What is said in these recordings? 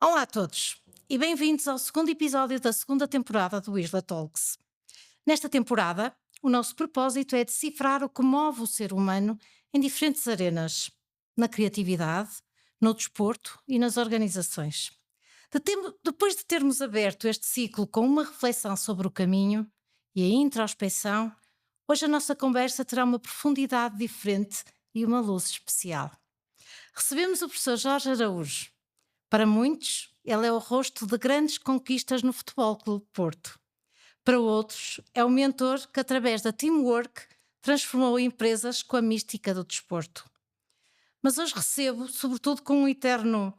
Olá a todos e bem-vindos ao segundo episódio da segunda temporada do Isla Talks. Nesta temporada, o nosso propósito é decifrar o que move o ser humano em diferentes arenas, na criatividade, no desporto e nas organizações. Depois de termos aberto este ciclo com uma reflexão sobre o caminho e a introspecção, hoje a nossa conversa terá uma profundidade diferente e uma luz especial. Recebemos o professor Jorge Araújo. Para muitos, ele é o rosto de grandes conquistas no Futebol Clube de Porto. Para outros, é o mentor que, através da teamwork, transformou empresas com a mística do desporto. Mas hoje recebo, sobretudo, como um eterno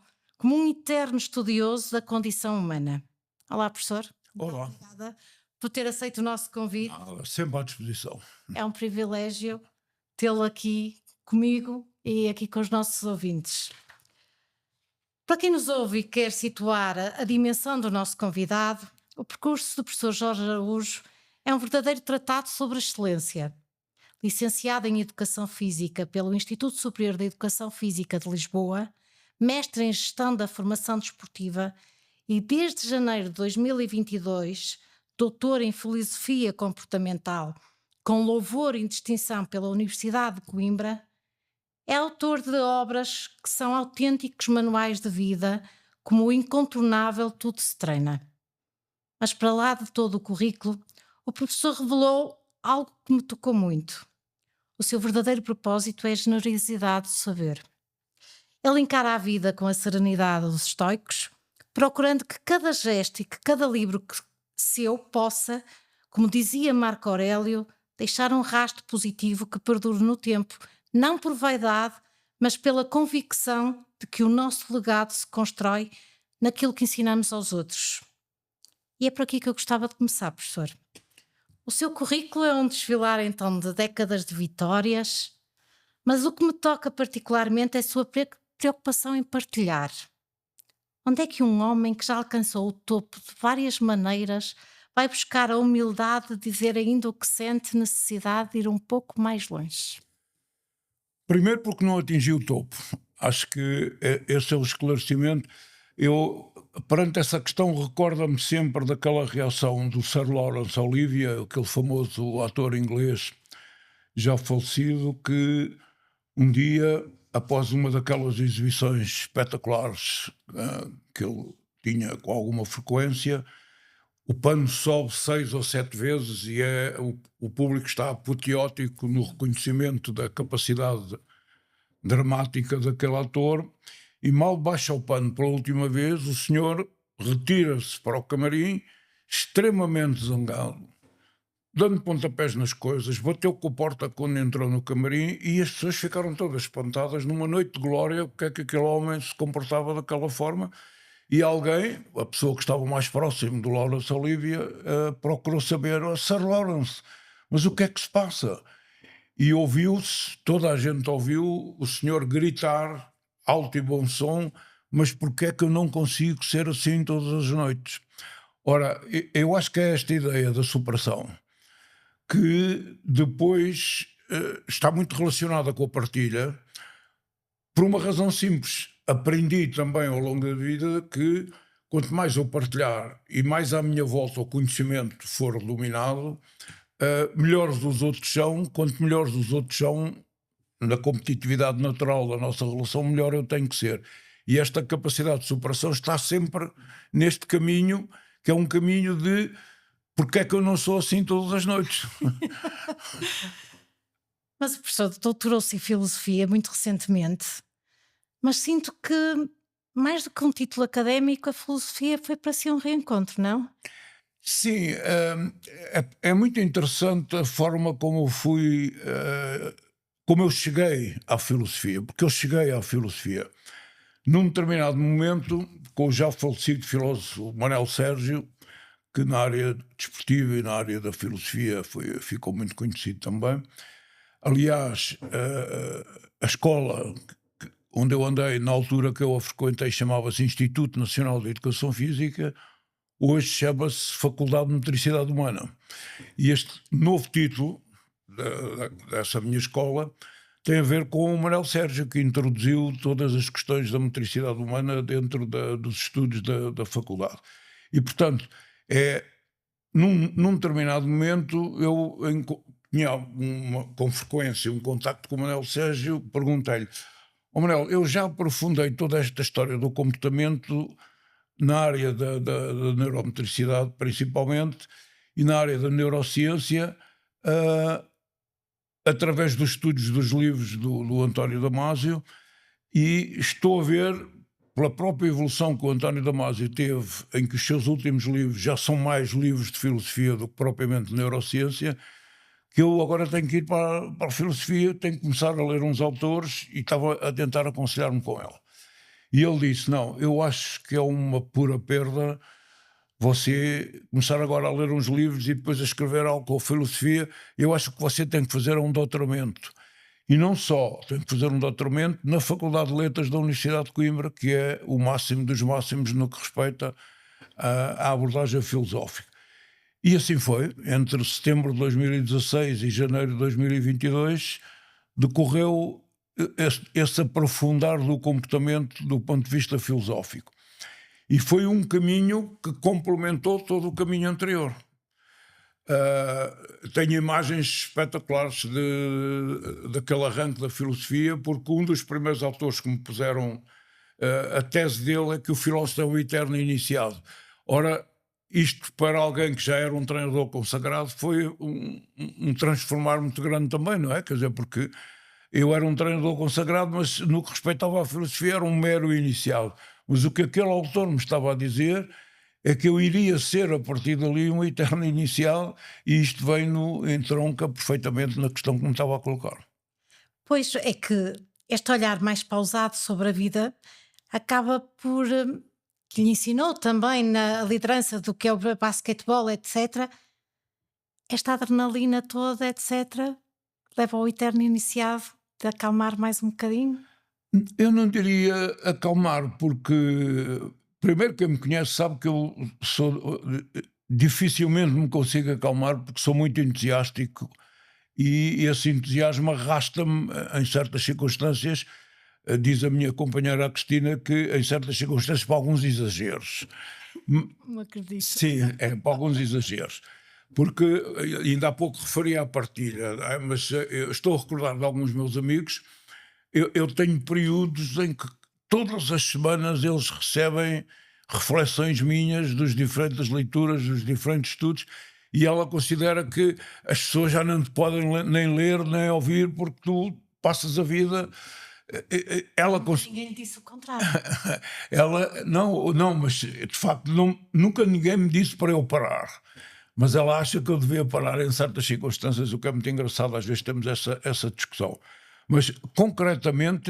estudioso da condição humana. Olá, professor. Muito Olá, obrigada por ter aceito o nosso convite. sempre à disposição. É um privilégio tê-lo aqui comigo e aqui com os nossos ouvintes. Para quem nos ouve e quer situar a dimensão do nosso convidado, o percurso do professor Jorge Araújo é um verdadeiro tratado sobre a excelência. Licenciado em Educação Física pelo Instituto Superior de Educação Física de Lisboa, mestre em Gestão da Formação Desportiva e, desde janeiro de 2022, doutor em Filosofia Comportamental, com louvor e distinção pela Universidade de Coimbra, é autor de obras que são autênticos manuais de vida, como o incontornável Tudo se treina. Mas para lá de todo o currículo, o professor revelou algo que me tocou muito. O seu verdadeiro propósito é a generosidade do saber. Ele encara a vida com a serenidade dos estoicos, procurando que cada gesto e que cada livro seu possa, como dizia Marco Aurélio, deixar um rastro positivo que perdure no tempo, não por vaidade, mas pela convicção de que o nosso legado se constrói naquilo que ensinamos aos outros. E é por aqui que eu gostava de começar, professor. O seu currículo é um desfilar então de décadas de vitórias, mas o que me toca particularmente é a sua preocupação em partilhar. Onde é que um homem que já alcançou o topo de várias maneiras vai buscar a humildade de dizer ainda o que sente necessidade de ir um pouco mais longe? Primeiro porque não atingi o topo. Acho que esse é o esclarecimento. Eu, perante essa questão, recorda-me sempre daquela reação do Sir Laurence Olivier, aquele famoso ator inglês já falecido, que um dia, após uma daquelas exibições espetaculares que ele tinha com alguma frequência, o pano sobe 6 ou 7 vezes e o público está apoteótico no reconhecimento da capacidade dramática daquele ator, e mal baixa o pano pela última vez, o senhor retira-se para o camarim, extremamente zangado, dando pontapés nas coisas, bateu com a porta quando entrou no camarim, e as pessoas ficaram todas espantadas numa noite de glória, porque é que aquele homem se comportava daquela forma. E alguém, a pessoa que estava mais próximo do Laurence Olivier, procurou saber: "Oh, Sir Lawrence, mas o que é que se passa?" E ouviu-se, toda a gente ouviu o senhor gritar, alto e bom som: "Mas porque é que eu não consigo ser assim todas as noites?" Ora, eu acho que é esta ideia da superação que depois está muito relacionada com a partilha, por uma razão simples. Aprendi também ao longo da vida que quanto mais eu partilhar e mais à minha volta o conhecimento for dominado, melhores os outros são. Quanto melhores os outros são, na competitividade natural da nossa relação, melhor eu tenho que ser. E esta capacidade de superação está sempre neste caminho, que é um caminho de porque é que eu não sou assim todas as noites. Mas o professor doutorou-se em Filosofia muito recentemente, mas sinto que, mais do que um título académico, a filosofia foi para si um reencontro, não? Sim, é muito interessante a forma como eu fui, como eu cheguei à filosofia, porque eu cheguei à filosofia num determinado momento com o já falecido filósofo Manuel Sérgio, que na área desportiva e na área da filosofia ficou muito conhecido também. Aliás, a escola onde eu andei, na altura que eu a frequentei, chamava-se Instituto Nacional de Educação Física, hoje chama-se Faculdade de Motricidade Humana. E este novo título dessa minha escola tem a ver com o Manuel Sérgio, que introduziu todas as questões da motricidade humana dentro dos estudos da faculdade. E, portanto, num determinado momento, eu tinha com frequência um contacto com o Manuel Sérgio, perguntei-lhe: Manuel, eu já aprofundei toda esta história do comportamento na área da neuromotricidade, principalmente, e na área da neurociência, através dos estudos dos livros do António Damasio, e estou a ver, pela própria evolução que o António Damasio teve, em que os seus últimos livros já são mais livros de filosofia do que propriamente de neurociência, que eu agora tenho que ir para a filosofia, tenho que começar a ler uns autores, e estava a tentar aconselhar-me com ela. E ele disse: não, eu acho que é uma pura perda você começar agora a ler uns livros e depois a escrever algo com filosofia. Eu acho que você tem que fazer um doutoramento. E não só, tem que fazer um doutoramento na Faculdade de Letras da Universidade de Coimbra, que é o máximo dos máximos no que respeita à abordagem filosófica. E assim foi. Entre setembro de 2016 e janeiro de 2022 decorreu esse aprofundar do comportamento do ponto de vista filosófico. E foi um caminho que complementou todo o caminho anterior. Tenho imagens espetaculares daquele arranque da filosofia, porque um dos primeiros autores que me puseram a tese dele é que o filósofo é o eterno iniciado. Ora, isto para alguém que já era um treinador consagrado foi um transformar muito grande também, não é? Quer dizer, porque eu era um treinador consagrado, mas no que respeitava à filosofia era um mero iniciado. Mas o que aquele autor me estava a dizer é que eu iria ser, a partir dali, um eterno inicial, e isto entronca perfeitamente na questão que me estava a colocar. Pois é que este olhar mais pausado sobre a vida acaba por, que lhe ensinou também na liderança do que é o basquetebol, etc. Esta adrenalina toda, etc., leva ao eterno iniciado de acalmar mais um bocadinho. Eu não diria acalmar, porque primeiro quem me conhece sabe que eu dificilmente me consigo acalmar, porque sou muito entusiástico, e esse entusiasmo arrasta-me em certas circunstâncias. Diz a minha companheira a Cristina que em certas circunstâncias para alguns exageros. Não acredito. Sim, para alguns exageros. Porque ainda há pouco referi à partilha, mas eu estou a recordar de alguns meus amigos. Eu tenho períodos em que todas as semanas eles recebem reflexões minhas das diferentes leituras, dos diferentes estudos, e ela considera que as pessoas já não te podem nem ler nem ouvir porque tu passas a vida. Ninguém disse o contrário. Ela, não, mas de facto nunca ninguém me disse para eu parar. Mas ela acha que eu devia parar em certas circunstâncias, o que é muito engraçado. Às vezes temos essa discussão. Mas, concretamente,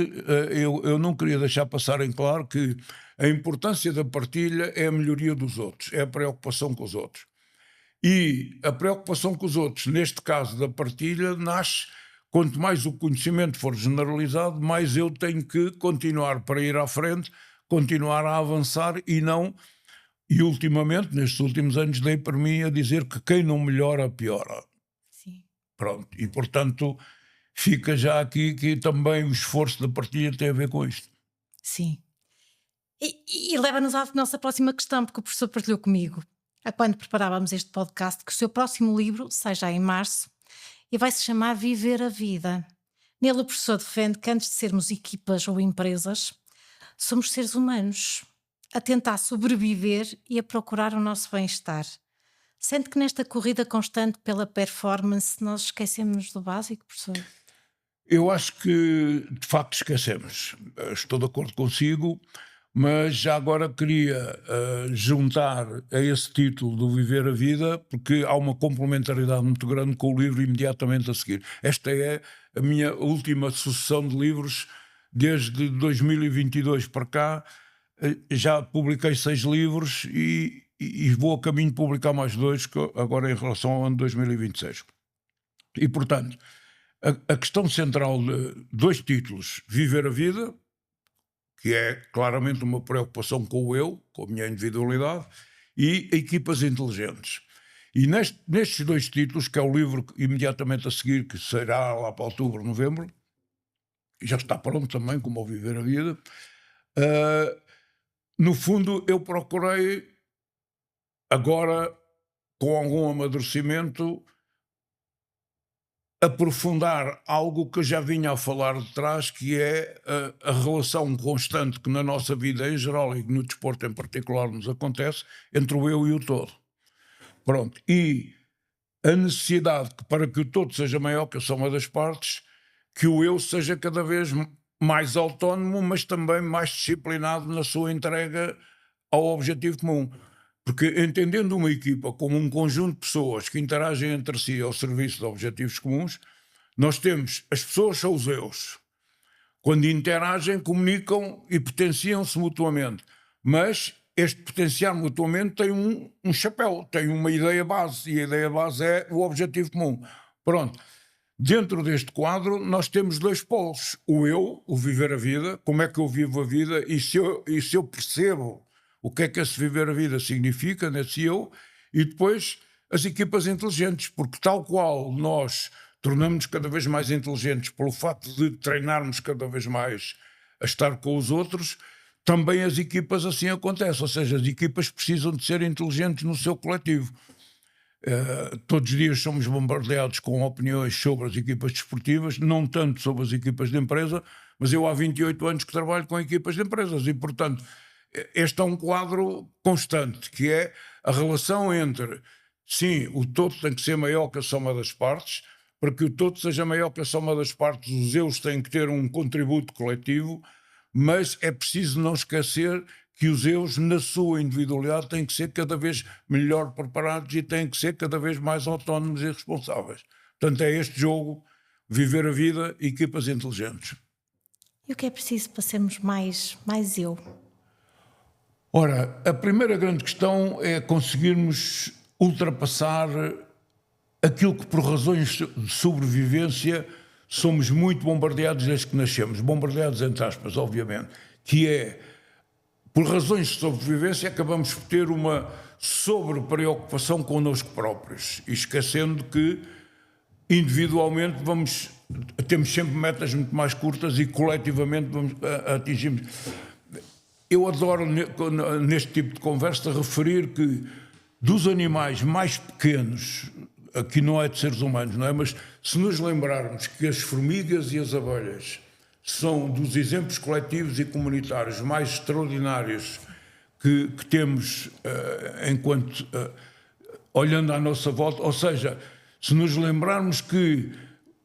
eu não queria deixar passar em claro que a importância da partilha é a melhoria dos outros, é a preocupação com os outros. E a preocupação com os outros, neste caso da partilha, nasce, quanto mais o conhecimento for generalizado, mais eu tenho que continuar para ir à frente, continuar a avançar e não... E ultimamente, nestes últimos anos, dei por mim a dizer que quem não melhora, piora. Sim. Pronto, e portanto fica já aqui que também o esforço da partilha tem a ver com isto. Sim. E leva-nos à nossa próxima questão, porque o professor partilhou comigo, a quando preparávamos este podcast, que o seu próximo livro sai já em março e vai se chamar Viver a Vida. Nele o professor defende que antes de sermos equipas ou empresas, somos seres humanos a tentar sobreviver e a procurar o nosso bem-estar. Sente que nesta corrida constante pela performance nós esquecemos do básico, professor? Eu acho que de facto esquecemos. Estou de acordo consigo, mas já agora queria juntar a esse título do Viver a Vida, porque há uma complementaridade muito grande com o livro imediatamente a seguir. Esta é a minha última sucessão de livros desde 2022 para cá. Já publiquei 6 livros e vou a caminho de publicar mais 2 agora em relação ao ano 2026. E, portanto, a questão central de 2 títulos: Viver a Vida, que é claramente uma preocupação com o eu, com a minha individualidade, e Equipas Inteligentes. E nestes 2 títulos, que é o livro imediatamente a seguir, que será lá para outubro, novembro, já está pronto também, como ao Viver a Vida. No fundo, eu procurei, agora, com algum amadurecimento, aprofundar algo que eu já vinha a falar de trás, que é a relação constante que na nossa vida em geral e no desporto em particular nos acontece entre o eu e o todo. Pronto. E a necessidade que, para que o todo seja maior que a soma das partes, que o eu seja cada vez mais autónomo, mas também mais disciplinado na sua entrega ao objetivo comum. Porque entendendo uma equipa como um conjunto de pessoas que interagem entre si ao serviço de objetivos comuns, nós temos, as pessoas são os eus. Quando interagem, comunicam e potenciam-se mutuamente. Mas este potenciar mutuamente tem um chapéu, tem uma ideia base, e a ideia base é o objetivo comum. Pronto. Dentro deste quadro, nós temos dois polos. O eu, o viver a vida, como é que eu vivo a vida, e se eu percebo o que é que esse viver a vida significa nesse eu, e depois as equipas inteligentes, porque tal qual nós tornamos-nos cada vez mais inteligentes pelo facto de treinarmos cada vez mais a estar com os outros, também as equipas assim acontece, ou seja, as equipas precisam de ser inteligentes no seu coletivo. Todos os dias somos bombardeados com opiniões sobre as equipas desportivas, não tanto sobre as equipas de empresa, mas eu há 28 anos que trabalho com equipas de empresas e, portanto, este é um quadro constante, que é a relação entre, sim, o todo tem que ser maior que a soma das partes. Para que o todo seja maior que a soma das partes, os eus têm que ter um contributo coletivo, mas é preciso não esquecer que os eus, na sua individualidade, têm que ser cada vez melhor preparados e têm que ser cada vez mais autónomos e responsáveis. Portanto, é este jogo, viver a vida, equipas inteligentes. E o que é preciso para sermos mais eu? Ora, a primeira grande questão é conseguirmos ultrapassar aquilo que, por razões de sobrevivência, somos muito bombardeados desde que nascemos. Bombardeados, entre aspas, obviamente. Que é, por razões de sobrevivência, acabamos por ter uma sobre-preocupação connosco próprios. E esquecendo que, individualmente, temos sempre metas muito mais curtas e, coletivamente, atingimos. Eu adoro, neste tipo de conversa, referir que dos animais mais pequenos, aqui não é de seres humanos, não é? Mas se nos lembrarmos que as formigas e as abelhas são dos exemplos coletivos e comunitários mais extraordinários que temos enquanto olhando à nossa volta, ou seja, se nos lembrarmos que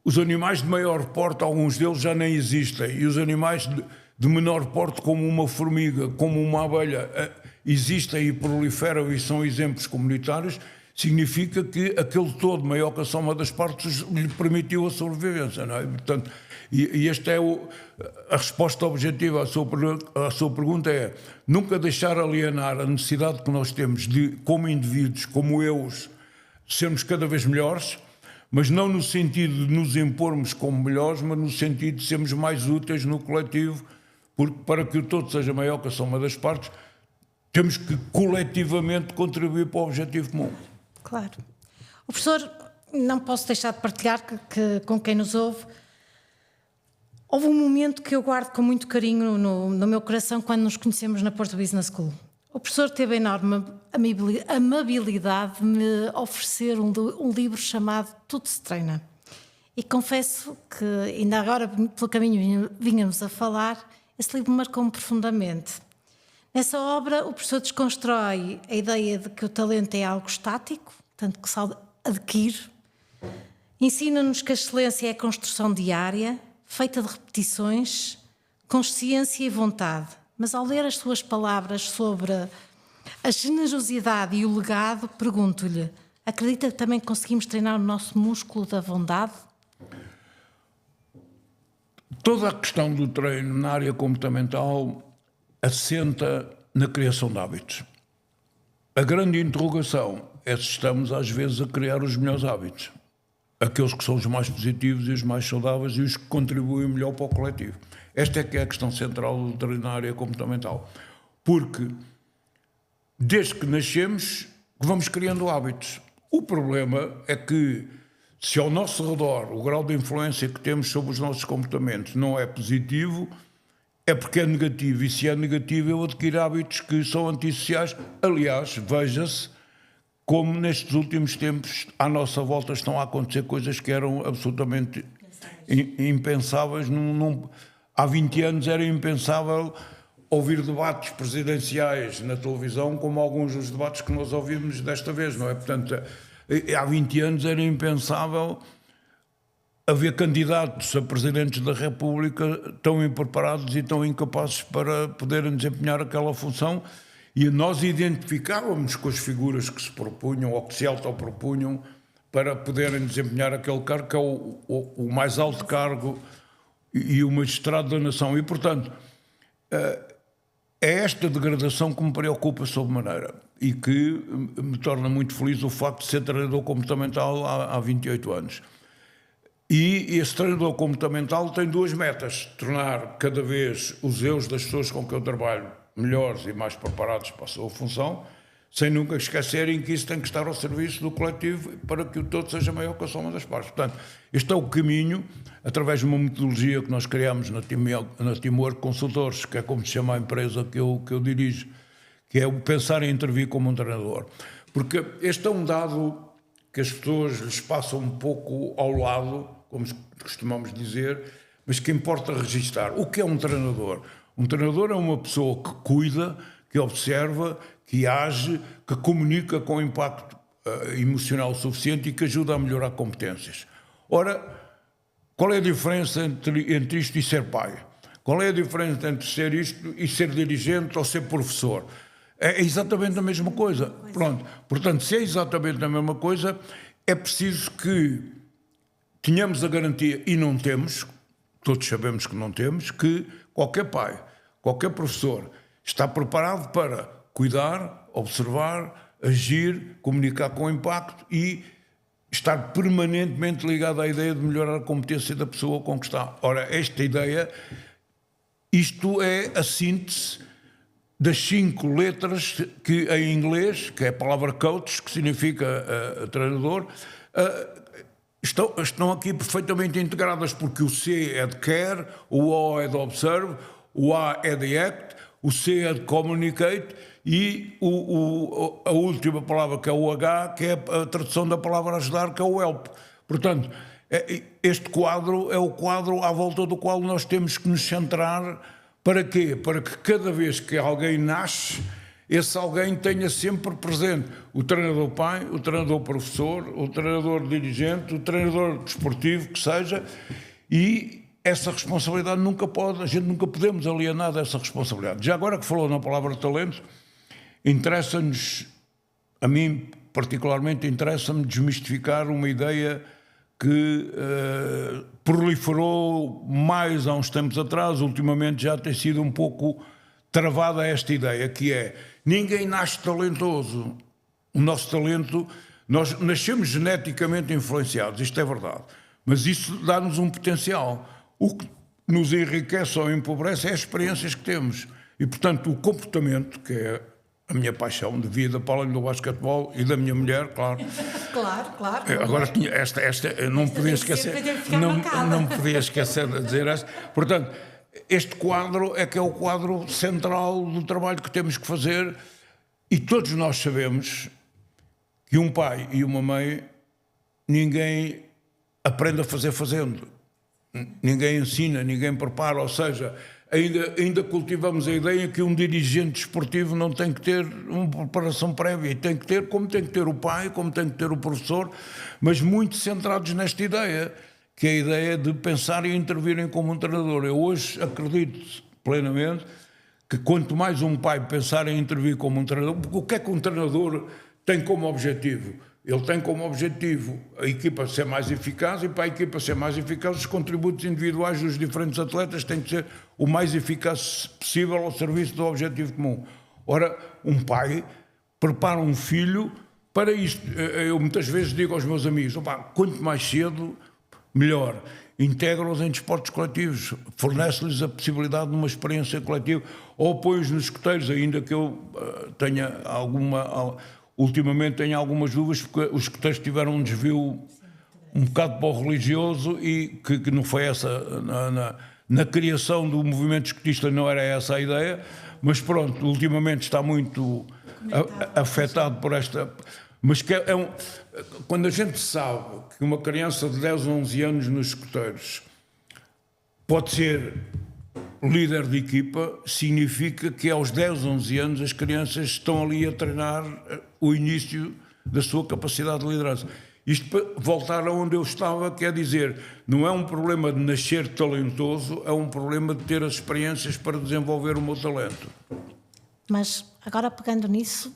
os animais de maior porte, alguns deles já nem existem, e os animais de menor porte, como uma formiga, como uma abelha, existem e proliferam e são exemplos comunitários, significa que aquele todo maior que a soma das partes lhe permitiu a sobrevivência, não é? Portanto, e esta é a resposta objetiva à sua pergunta é nunca deixar alienar a necessidade que nós temos de, como indivíduos, como eus, sermos cada vez melhores, mas não no sentido de nos impormos como melhores, mas no sentido de sermos mais úteis no coletivo, porque para que o todo seja maior que a soma das partes, temos que coletivamente contribuir para o objetivo comum. Claro. O professor, não posso deixar de partilhar que com quem nos ouve, houve um momento que eu guardo com muito carinho no meu coração quando nos conhecemos na Porto Business School. O professor teve a enorme amabilidade de me oferecer um livro chamado Tudo se Treina. E confesso que, ainda agora, pelo caminho vínhamos a falar, esse livro marcou-me profundamente. Nessa obra, o professor desconstrói a ideia de que o talento é algo estático, tanto que se adquire. Ensina-nos que a excelência é a construção diária, feita de repetições, consciência e vontade. Mas ao ler as suas palavras sobre a generosidade e o legado, pergunto-lhe, acredita que também conseguimos treinar o nosso músculo da bondade? Toda a questão do treino na área comportamental assenta na criação de hábitos. A grande interrogação é se estamos às vezes a criar os melhores hábitos, aqueles que são os mais positivos e os mais saudáveis e os que contribuem melhor para o coletivo. Esta é que é a questão central do treino na área comportamental, porque desde que nascemos vamos criando hábitos. O problema é que Se ao nosso redor o grau de influência que temos sobre os nossos comportamentos não é positivo, é porque é negativo. E se é negativo, eu adquiro hábitos que são antissociais. Aliás, veja-se como nestes últimos tempos à nossa volta estão a acontecer coisas que eram absolutamente impensáveis. Há 20 anos era impensável ouvir debates presidenciais na televisão como alguns dos debates que nós ouvimos desta vez, não é? Portanto, há 20 anos era impensável haver candidatos a presidentes da República tão impreparados e tão incapazes para poderem desempenhar aquela função, e nós identificávamos com as figuras que se propunham ou que se autopropunham para poderem desempenhar aquele cargo, que é o mais alto cargo e o magistrado da nação. E, portanto, é esta degradação que me preocupa sobremaneira e que me torna muito feliz o facto de ser treinador comportamental há 28 anos. E esse treinador comportamental tem duas metas: tornar cada vez os eus das pessoas com que eu trabalho melhores e mais preparados para a sua função, sem nunca esquecerem que isso tem que estar ao serviço do coletivo para que o todo seja maior que a soma das partes. Portanto, este é o caminho, através de uma metodologia que nós criamos na Teamwork Consultores, que é como se chama a empresa que eu dirijo, que é o pensar em intervir como um treinador. Porque este é um dado que as pessoas lhes passam um pouco ao lado, como costumamos dizer, mas que importa registar. O que é um treinador? Um treinador é uma pessoa que cuida, que observa, que age, que comunica com impacto emocional suficiente e que ajuda a melhorar competências. Ora, qual é a diferença entre isto e ser pai? Qual é a diferença entre ser isto e ser dirigente ou ser professor? É exatamente a mesma coisa. Pronto. Portanto, se é exatamente a mesma coisa, é preciso que tenhamos a garantia, e não temos, todos sabemos que não temos, que qualquer pai, qualquer professor está preparado para cuidar, observar, agir, comunicar com impacto e estar permanentemente ligado à ideia de melhorar a competência da pessoa com que está. Ora, esta ideia, isto é a síntese das 5 letras que em inglês, que é a palavra coach, que significa treinador, estão aqui perfeitamente integradas, porque o C é de care, o O é de observe, o A é de act, o C é de communicate e a última palavra, que é o H, que é a tradução da palavra ajudar, que é o help. Portanto, este quadro é o quadro à volta do qual nós temos que nos centrar. Para quê? Para que cada vez que alguém nasce, esse alguém tenha sempre presente o treinador pai, o treinador professor, o treinador dirigente, o treinador desportivo, que seja, e essa responsabilidade a gente nunca podemos alienar dessa responsabilidade. Já agora que falou na palavra talento, interessa-nos, a mim particularmente interessa-me desmistificar uma ideia que proliferou mais há uns tempos atrás, ultimamente já tem sido um pouco travada esta ideia, que é: ninguém nasce talentoso. O nosso talento, nós nascemos geneticamente influenciados, isto é verdade, mas isso dá-nos um potencial. O que nos enriquece ou empobrece é as experiências que temos. E, portanto, o comportamento, que é a minha paixão de vida, para além do basquetebol e da minha mulher, claro. Claro. Agora tinha esta não podia esquecer, não podia esquecer de dizer esta. Portanto, este quadro é que é o quadro central do trabalho que temos que fazer, e todos nós sabemos que um pai e uma mãe, ninguém aprende a fazer fazendo. Ninguém ensina, ninguém prepara, ou seja, ainda cultivamos a ideia que um dirigente desportivo não tem que ter uma preparação prévia, tem que ter, como tem que ter o pai, como tem que ter o professor, mas muito centrados nesta ideia, que é a ideia de pensar e intervirem como um treinador. Eu hoje acredito plenamente que quanto mais um pai pensar em intervir como um treinador, porque o que é que um treinador tem como objetivo? Ele tem como objetivo a equipa ser mais eficaz, e para a equipa ser mais eficaz, os contributos individuais dos diferentes atletas têm que ser o mais eficaz possível ao serviço do objetivo comum. Ora, um pai prepara um filho para isto. Eu muitas vezes digo aos meus amigos: quanto mais cedo, melhor. Integra-os em desportos coletivos, fornece-lhes a possibilidade de uma experiência coletiva, ou põe-os nos escuteiros, ainda que eu tenha ultimamente tenho algumas dúvidas, porque os escuteiros tiveram um desvio um bocado para o religioso e que não foi essa, na criação do movimento escotista não era essa a ideia, mas pronto, ultimamente está muito afetado por esta... Mas que quando a gente sabe que uma criança de 10 ou 11 anos nos escoteiros pode ser líder de equipa, significa que aos 10, 11 anos as crianças estão ali a treinar o início da sua capacidade de liderança. Isto para voltar aonde eu estava, quer dizer, não é um problema de nascer talentoso, é um problema de ter as experiências para desenvolver o meu talento. Mas agora pegando nisso,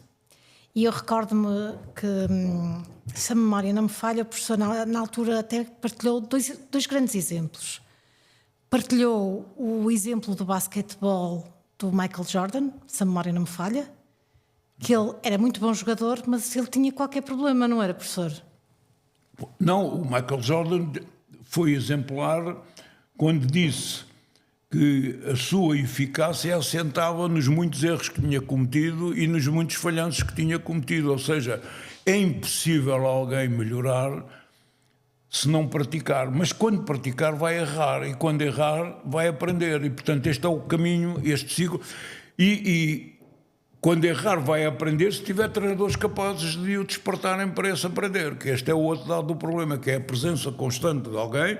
e eu recordo-me que, se a memória não me falha, o professor na altura até partilhou dois grandes exemplos. Partilhou o exemplo do basquetebol do Michael Jordan, se a memória não me falha, que ele era muito bom jogador, mas ele tinha qualquer problema, não era, professor? Não, o Michael Jordan foi exemplar quando disse que a sua eficácia assentava nos muitos erros que tinha cometido e nos muitos falhanços que tinha cometido. Ou seja, é impossível alguém melhorar se não praticar. Mas quando praticar vai errar e quando errar vai aprender. E, portanto, este é o caminho, este ciclo. E quando errar vai aprender se tiver treinadores capazes de o despertarem para esse aprender. Que este é o outro lado do problema, que é a presença constante de alguém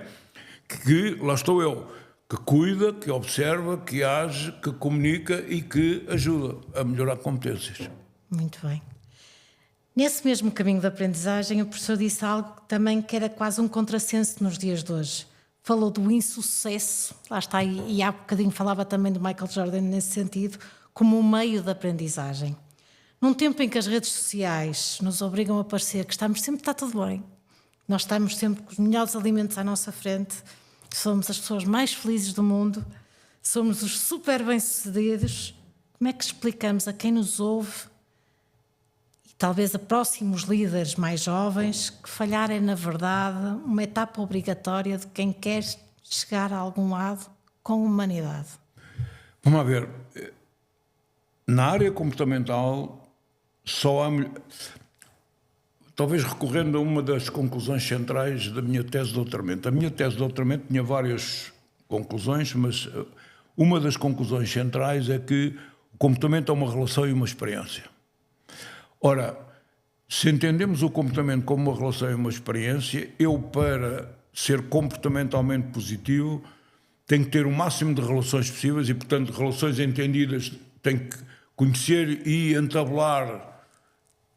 que, lá estou eu, que cuida, que observa, que age, que comunica e que ajuda a melhorar competências. Muito bem. Nesse mesmo caminho da aprendizagem, o professor disse algo também que era quase um contrassenso nos dias de hoje. Falou do insucesso, lá está, e há bocadinho falava também do Michael Jordan nesse sentido, como um meio de aprendizagem. Num tempo em que as redes sociais nos obrigam a parecer que estamos sempre, está tudo bem, nós estamos sempre com os melhores alimentos à nossa frente, somos as pessoas mais felizes do mundo, somos os super bem-sucedidos, como é que explicamos a quem nos ouve e talvez a próximos líderes mais jovens que falhar é, na verdade, uma etapa obrigatória de quem quer chegar a algum lado com humanidade? Vamos lá ver. Na área comportamental, só há... Talvez recorrendo a uma das conclusões centrais da minha tese de doutoramento. A minha tese de doutoramento tinha várias conclusões, mas uma das conclusões centrais é que o comportamento é uma relação e uma experiência. Ora, se entendemos o comportamento como uma relação e uma experiência, eu, para ser comportamentalmente positivo, tenho que ter o máximo de relações possíveis e, portanto, relações entendidas, tenho que conhecer e entabular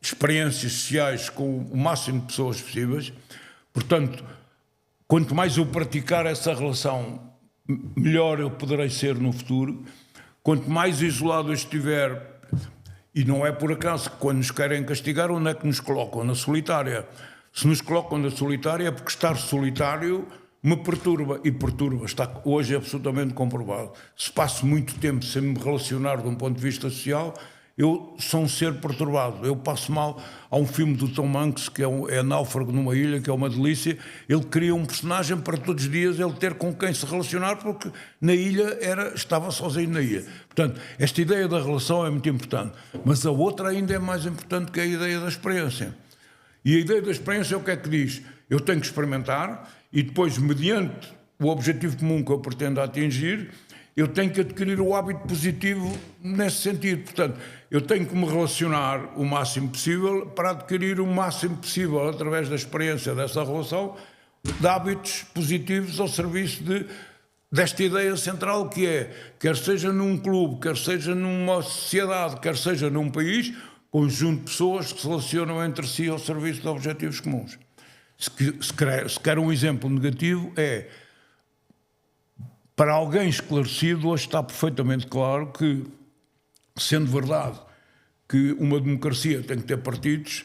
experiências sociais com o máximo de pessoas possíveis. Portanto, quanto mais eu praticar essa relação, melhor eu poderei ser no futuro. Quanto mais isolado eu estiver, e não é por acaso que quando nos querem castigar, onde é que nos colocam? Na solitária. Se nos colocam na solitária é porque estar solitário me perturba, e perturba, está hoje absolutamente comprovado. Se passo muito tempo sem me relacionar de um ponto de vista social, eu sou um ser perturbado, eu passo mal. Há um filme do Tom Hanks que é Náufrago numa Ilha, que é uma delícia. Ele cria um personagem para todos os dias ele ter com quem se relacionar, porque na ilha estava sozinho na ilha. Portanto, esta ideia da relação é muito importante, mas a outra ainda é mais importante, que é a ideia da experiência. E a ideia da experiência é o que é que diz? Eu tenho que experimentar e depois, mediante o objetivo comum que eu pretendo atingir, eu tenho que adquirir o hábito positivo nesse sentido. Portanto, eu tenho que me relacionar o máximo possível para adquirir o máximo possível, através da experiência dessa relação, de hábitos positivos ao serviço desta ideia central que é, quer seja num clube, quer seja numa sociedade, quer seja num país, conjunto de pessoas que se relacionam entre si ao serviço de objetivos comuns. Se quer um exemplo negativo, para alguém esclarecido, hoje está perfeitamente claro que, sendo verdade que uma democracia tem que ter partidos,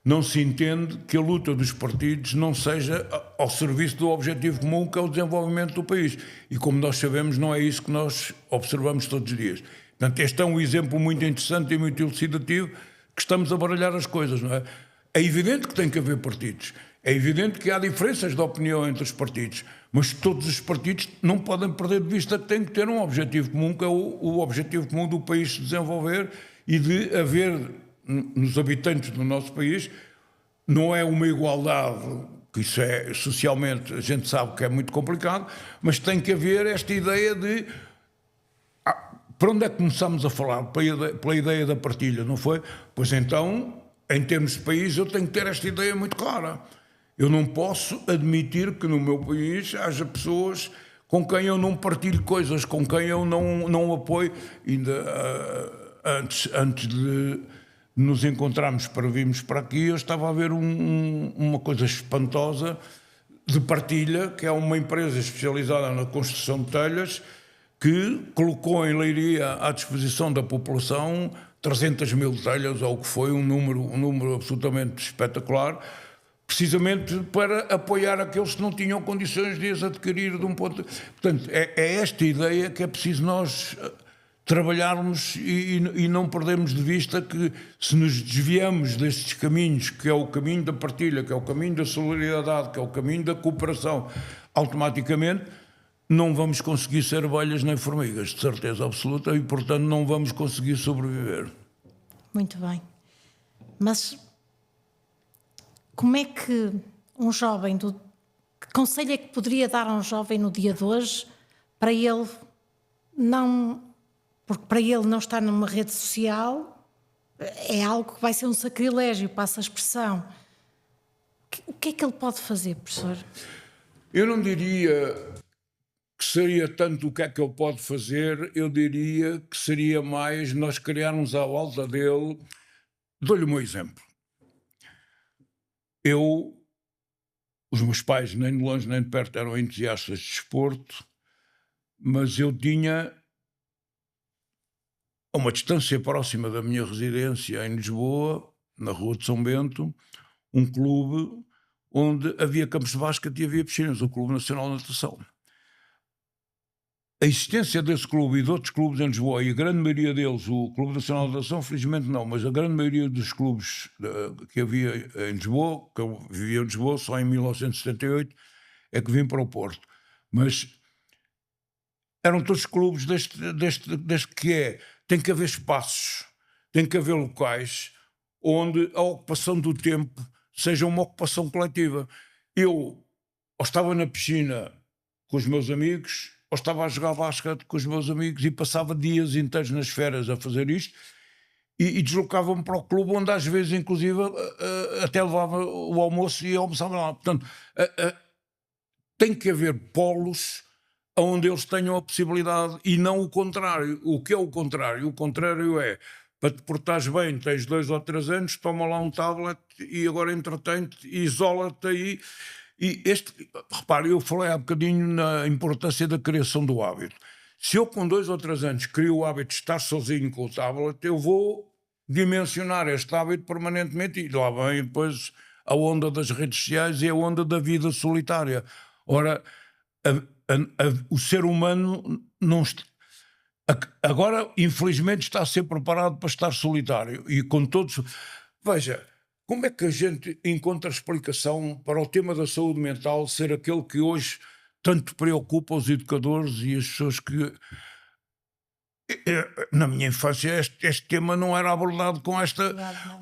não se entende que a luta dos partidos não seja ao serviço do objetivo comum, que é o desenvolvimento do país. E como nós sabemos, não é isso que nós observamos todos os dias. Portanto, este é um exemplo muito interessante e muito elucidativo que estamos a baralhar as coisas, não é? É evidente que tem que haver partidos. É evidente que há diferenças de opinião entre os partidos, mas todos os partidos não podem perder de vista que têm que ter um objetivo comum, que é o objetivo comum do país se desenvolver e de haver nos habitantes do nosso país, não é uma igualdade porque isso é, socialmente, a gente sabe que é muito complicado, mas tem que haver esta ideia de... para onde é que começamos a falar? Pela ideia da partilha, não foi? Pois então, em termos de país, eu tenho que ter esta ideia muito clara. Eu não posso admitir que no meu país haja pessoas com quem eu não partilho coisas, com quem eu não apoio. Ainda antes de nos encontrarmos para virmos para aqui, eu estava a ver uma coisa espantosa de partilha, que é uma empresa especializada na construção de telhas, que colocou em Leiria à disposição da população 300 mil telhas, ou o que foi, um número absolutamente espetacular, precisamente para apoiar aqueles que não tinham condições de as adquirir de um ponto... Portanto, é esta ideia que é preciso nós trabalharmos e não perdermos de vista que, se nos desviamos destes caminhos, que é o caminho da partilha, que é o caminho da solidariedade, que é o caminho da cooperação, automaticamente não vamos conseguir ser abelhas nem formigas, de certeza absoluta, e, portanto, não vamos conseguir sobreviver. Muito bem. Mas como é que um jovem... Que conselho é que poderia dar a um jovem no dia de hoje para ele não... Porque para ele não estar numa rede social é algo que vai ser um sacrilégio, passa a expressão. O que é que ele pode fazer, professor? Eu não diria que seria tanto o que é que ele pode fazer, eu diria que seria mais nós criarmos à volta dele. Dou-lhe um exemplo. Os meus pais, nem de longe nem de perto, eram entusiastas de desporto, mas eu tinha, a uma distância próxima da minha residência em Lisboa, na Rua de São Bento, um clube onde havia campos de basquete e havia piscinas, o Clube Nacional de Natação. A existência desse clube e de outros clubes em Lisboa, e a grande maioria deles, o Clube Nacional de Natação, felizmente não, mas a grande maioria dos clubes que havia em Lisboa, que eu vivia em Lisboa só em 1978, é que vim para o Porto. Mas eram todos clubes deste que é, tem que haver espaços, tem que haver locais onde a ocupação do tempo seja uma ocupação coletiva. Eu, ou estava na piscina com os meus amigos, ou estava a jogar basquete com os meus amigos e passava dias inteiros nas férias a fazer isto e deslocava-me para o clube, onde às vezes, inclusive, até levava o almoço e almoçava lá. Portanto, tem que haver polos onde eles tenham a possibilidade e não o contrário. O que é o contrário? O contrário é, para te portares bem, tens 2 ou 3 anos, toma lá um tablet e agora entretém-te, isola-te aí. E repare, eu falei há bocadinho na importância da criação do hábito. Se eu com 2 ou 3 anos crio o hábito de estar sozinho com o tablet, eu vou dimensionar este hábito permanentemente e lá vem depois a onda das redes sociais e a onda da vida solitária. Ora, o ser humano não agora, infelizmente, está a ser preparado para estar solitário e com todos... Veja, como é que a gente encontra explicação para o tema da saúde mental ser aquele que hoje tanto preocupa os educadores e as pessoas que... Na minha infância este tema não era abordado com esta...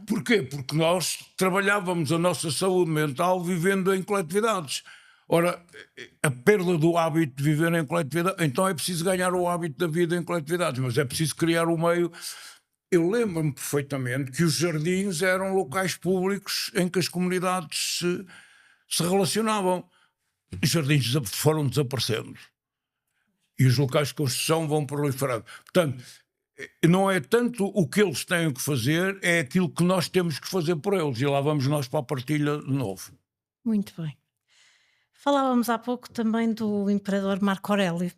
Porquê? Porque nós trabalhávamos a nossa saúde mental vivendo em coletividades. Ora, a perda do hábito de viver em coletividade, então é preciso ganhar o hábito da vida em coletividades, mas é preciso criar o meio. Eu lembro-me perfeitamente que os jardins eram locais públicos em que as comunidades se relacionavam. Os jardins foram desaparecendo e os locais de construção vão proliferando. Portanto, não é tanto o que eles têm que fazer, é aquilo que nós temos que fazer por eles, e lá vamos nós para a partilha de novo. Muito bem. Falávamos há pouco também do imperador Marco Aurélio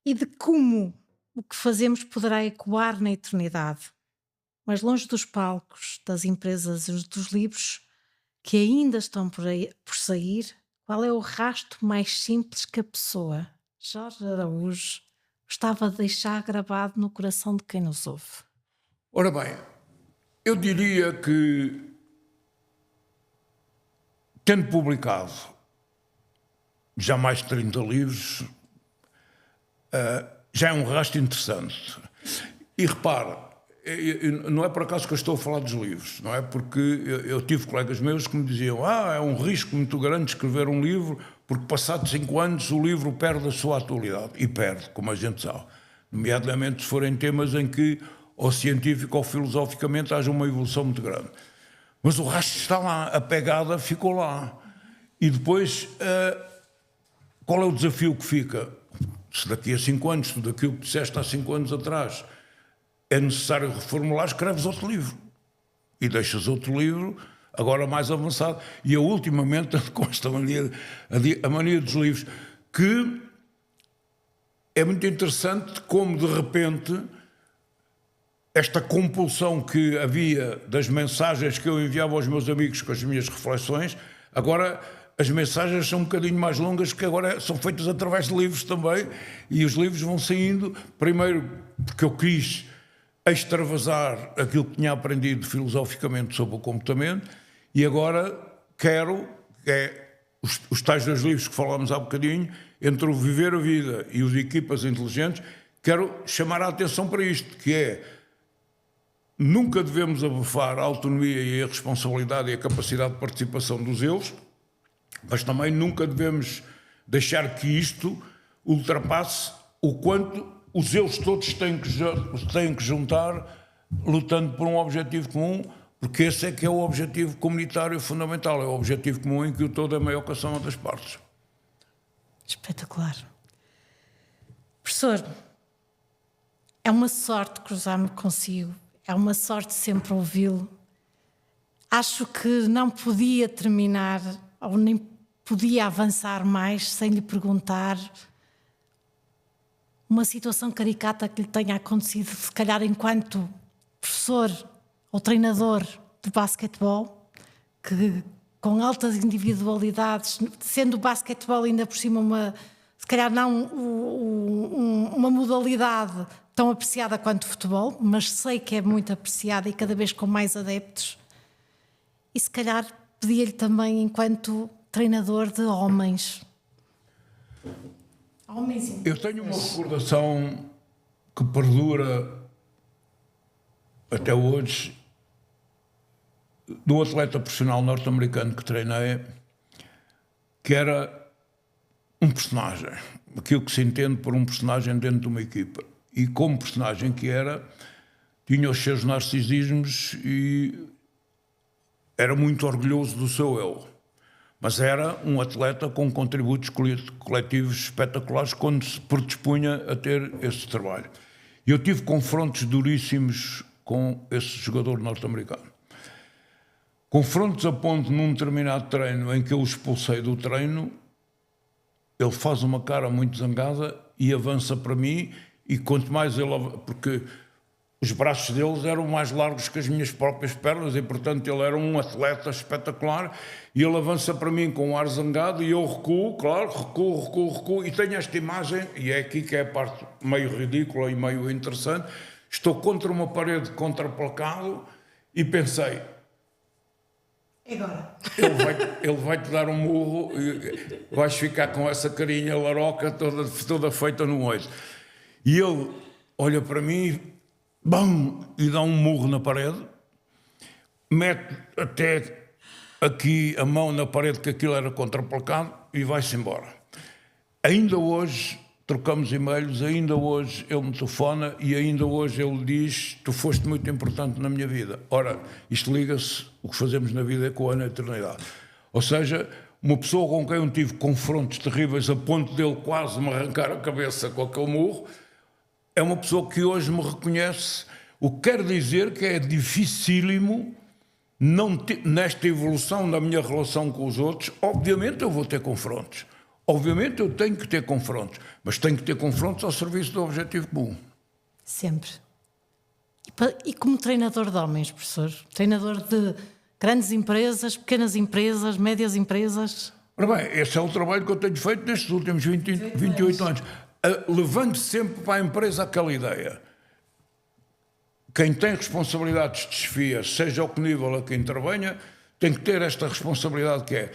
e de como o que fazemos poderá ecoar na eternidade. Mas longe dos palcos, das empresas e dos livros que ainda estão por sair, qual é o rasto mais simples que a pessoa, Jorge Araújo, gostava de deixar gravado no coração de quem nos ouve? Ora bem, eu diria que, tendo publicado já mais de 30 livros, já é um rastro interessante. E repara, não é por acaso que eu estou a falar dos livros, não é? Porque eu tive colegas meus que me diziam: é um risco muito grande escrever um livro, porque passados 5 anos o livro perde a sua atualidade. E perde, como a gente sabe. Nomeadamente se forem temas em que, ou científico ou filosoficamente, haja uma evolução muito grande. Mas o rastro está lá, a pegada ficou lá. E depois, qual é o desafio que fica? Se daqui a 5 anos, tudo aquilo que disseste há 5 anos atrás, é necessário reformular, escreves outro livro. E deixas outro livro, agora mais avançado. E eu ultimamente ando com esta mania, a mania dos livros, que é muito interessante como, de repente, esta compulsão que havia das mensagens que eu enviava aos meus amigos com as minhas reflexões, agora as mensagens são um bocadinho mais longas, que agora são feitas através de livros também, e os livros vão saindo, primeiro porque eu quis extravasar aquilo que tinha aprendido filosoficamente sobre o comportamento, e agora quero, os tais 2 livros que falámos há bocadinho, entre o Viver a Vida e os Equipas Inteligentes, quero chamar a atenção para isto, que é: nunca devemos abafar a autonomia e a responsabilidade e a capacidade de participação dos eus, mas também nunca devemos deixar que isto ultrapasse o quanto os eus todos têm que juntar, lutando por um objetivo comum, porque esse é que é o objetivo comunitário fundamental, é o objetivo comum em que o todo é maior que a soma das partes. Espetacular. Professor, é uma sorte cruzar-me consigo, é uma sorte sempre ouvi-lo. Acho que não podia terminar, ou nem podia avançar mais sem lhe perguntar uma situação caricata que lhe tenha acontecido, se calhar enquanto professor ou treinador de basquetebol, que com altas individualidades, sendo o basquetebol ainda por cima se calhar não uma modalidade tão apreciada quanto o futebol, mas sei que é muito apreciada e cada vez com mais adeptos. E se calhar pedia-lhe também enquanto treinador de homens. Eu tenho uma recordação que perdura até hoje do atleta profissional norte-americano que treinei, que era um personagem, aquilo que se entende por um personagem dentro de uma equipa. E como personagem que era, tinha os seus narcisismos e era muito orgulhoso do seu eu. Mas era um atleta com contributos coletivos espetaculares quando se predispunha a ter esse trabalho. E eu tive confrontos duríssimos com esse jogador norte-americano. Confrontos a ponto, num determinado treino, em que eu o expulsei do treino, ele faz uma cara muito zangada e avança para mim, e quanto mais ele... Porque os braços deles eram mais largos que as minhas próprias pernas e, portanto, ele era um atleta espetacular, e ele avança para mim com um ar zangado e eu recuo, claro, recuo, e tenho esta imagem, e é aqui que é a parte meio ridícula e meio interessante. Estou contra uma parede contraplacado e pensei... Agora. Ele vai-te dar um murro e vais ficar com essa carinha laroca toda feita no olho. E ele olha para mim, bam, e dá um murro na parede, mete até aqui a mão na parede, que aquilo era contraplacado, e vai-se embora. Ainda hoje trocamos e-mails, ainda hoje ele me telefona e ainda hoje ele diz: tu foste muito importante na minha vida. Ora, isto liga-se, o que fazemos na vida é com a eternidade. Ou seja, uma pessoa com quem eu tive confrontos terríveis a ponto dele quase me arrancar a cabeça com aquele murro, é uma pessoa que hoje me reconhece, o que quer dizer que é dificílimo, nesta evolução da minha relação com os outros. Obviamente eu vou ter confrontos. Obviamente eu tenho que ter confrontos, mas tenho que ter confrontos ao serviço do objetivo comum. Sempre. E como treinador de homens, professor? Treinador de grandes empresas, pequenas empresas, médias empresas? Ora bem, esse é o trabalho que eu tenho feito nestes últimos 28 anos. Levando sempre para a empresa aquela ideia. Quem tem responsabilidades de chefia, seja ao que nível a que intervenha, tem que ter esta responsabilidade que é: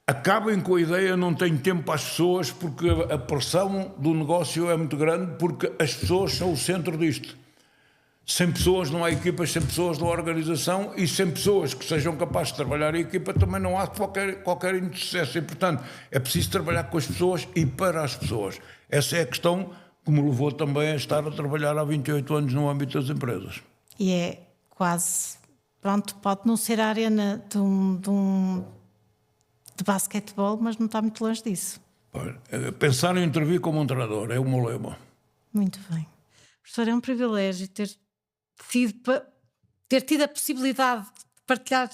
acabem com a ideia, não tenho tempo para as pessoas, porque a pressão do negócio é muito grande, porque as pessoas são o centro disto. Sem pessoas não há equipas, sem pessoas não há organização e sem pessoas que sejam capazes de trabalhar em equipa também não há qualquer insucesso. E, portanto, é preciso trabalhar com as pessoas e para as pessoas. Essa é a questão que me levou também a estar a trabalhar há 28 anos no âmbito das empresas. E é quase, pronto, pode não ser a arena de basquetebol, mas não está muito longe disso. Pensar em intervir como um treinador é o meu lema. Muito bem. Professor, é um privilégio ter tido a possibilidade de partilhar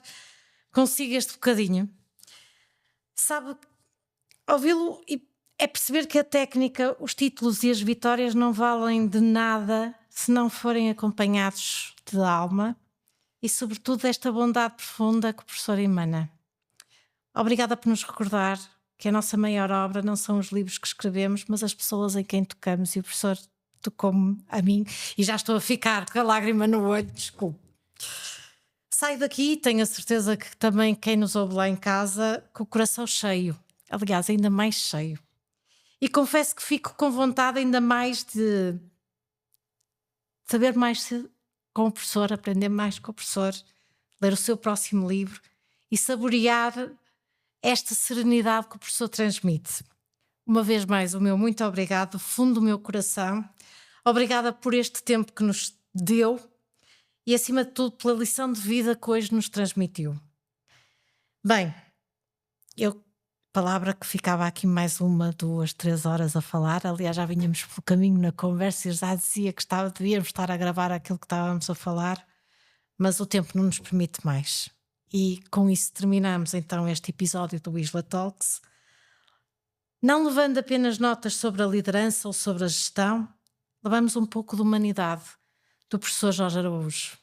consigo este bocadinho. Sabe, ouvi-lo é perceber que a técnica, os títulos e as vitórias não valem de nada se não forem acompanhados de alma e, sobretudo, desta bondade profunda que o professor emana. Obrigada por nos recordar que a nossa maior obra não são os livros que escrevemos, mas as pessoas em quem tocamos, e o professor tocou-me a mim e já estou a ficar com a lágrima no olho, desculpe. Saio daqui e tenho a certeza que também quem nos ouve lá em casa com o coração cheio, aliás, ainda mais cheio. E confesso que fico com vontade ainda mais de saber mais com o professor, aprender mais com o professor, ler o seu próximo livro e saborear esta serenidade que o professor transmite. Uma vez mais, o meu muito obrigado, do fundo do meu coração. Obrigada por este tempo que nos deu e, acima de tudo, pela lição de vida que hoje nos transmitiu. Bem, palavra que ficava aqui mais 1, 2, 3 horas a falar. Aliás, já vínhamos pelo caminho na conversa e já dizia que devíamos estar a gravar aquilo que estávamos a falar, mas o tempo não nos permite mais. E com isso terminamos então este episódio do Isla Talks, não levando apenas notas sobre a liderança ou sobre a gestão, levamos um pouco de humanidade do professor Jorge Araújo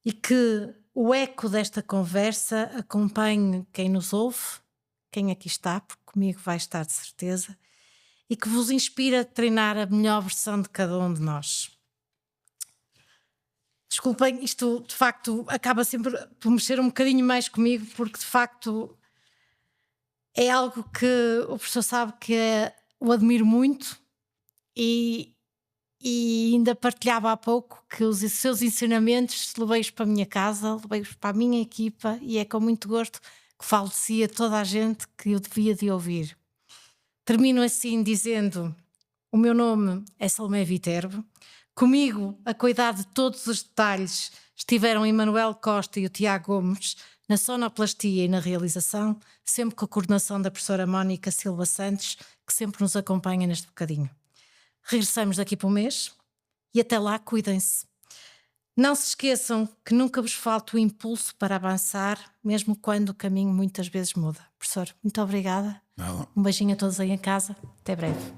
e que o eco desta conversa acompanhe quem nos ouve, quem aqui está, porque comigo vai estar de certeza, e que vos inspire a treinar a melhor versão de cada um de nós. Desculpem, isto de facto acaba sempre por mexer um bocadinho mais comigo, porque de facto é algo que o professor sabe que o admiro muito e ainda partilhava há pouco que os seus ensinamentos levei-os para a minha casa, levei-os para a minha equipa e é com muito gosto que falecia a toda a gente que eu devia de ouvir. Termino assim dizendo: o meu nome é Salomé Viterbo. Comigo, a cuidar de todos os detalhes, estiveram Emanuel Costa e o Tiago Gomes, na sonoplastia e na realização, sempre com a coordenação da professora Mónica Silva Santos, que sempre nos acompanha neste bocadinho. Regressamos daqui para um mês e até lá cuidem-se. Não se esqueçam que nunca vos falta o impulso para avançar, mesmo quando o caminho muitas vezes muda. Professor, muito obrigada. Não. Um beijinho a todos aí em casa. Até breve.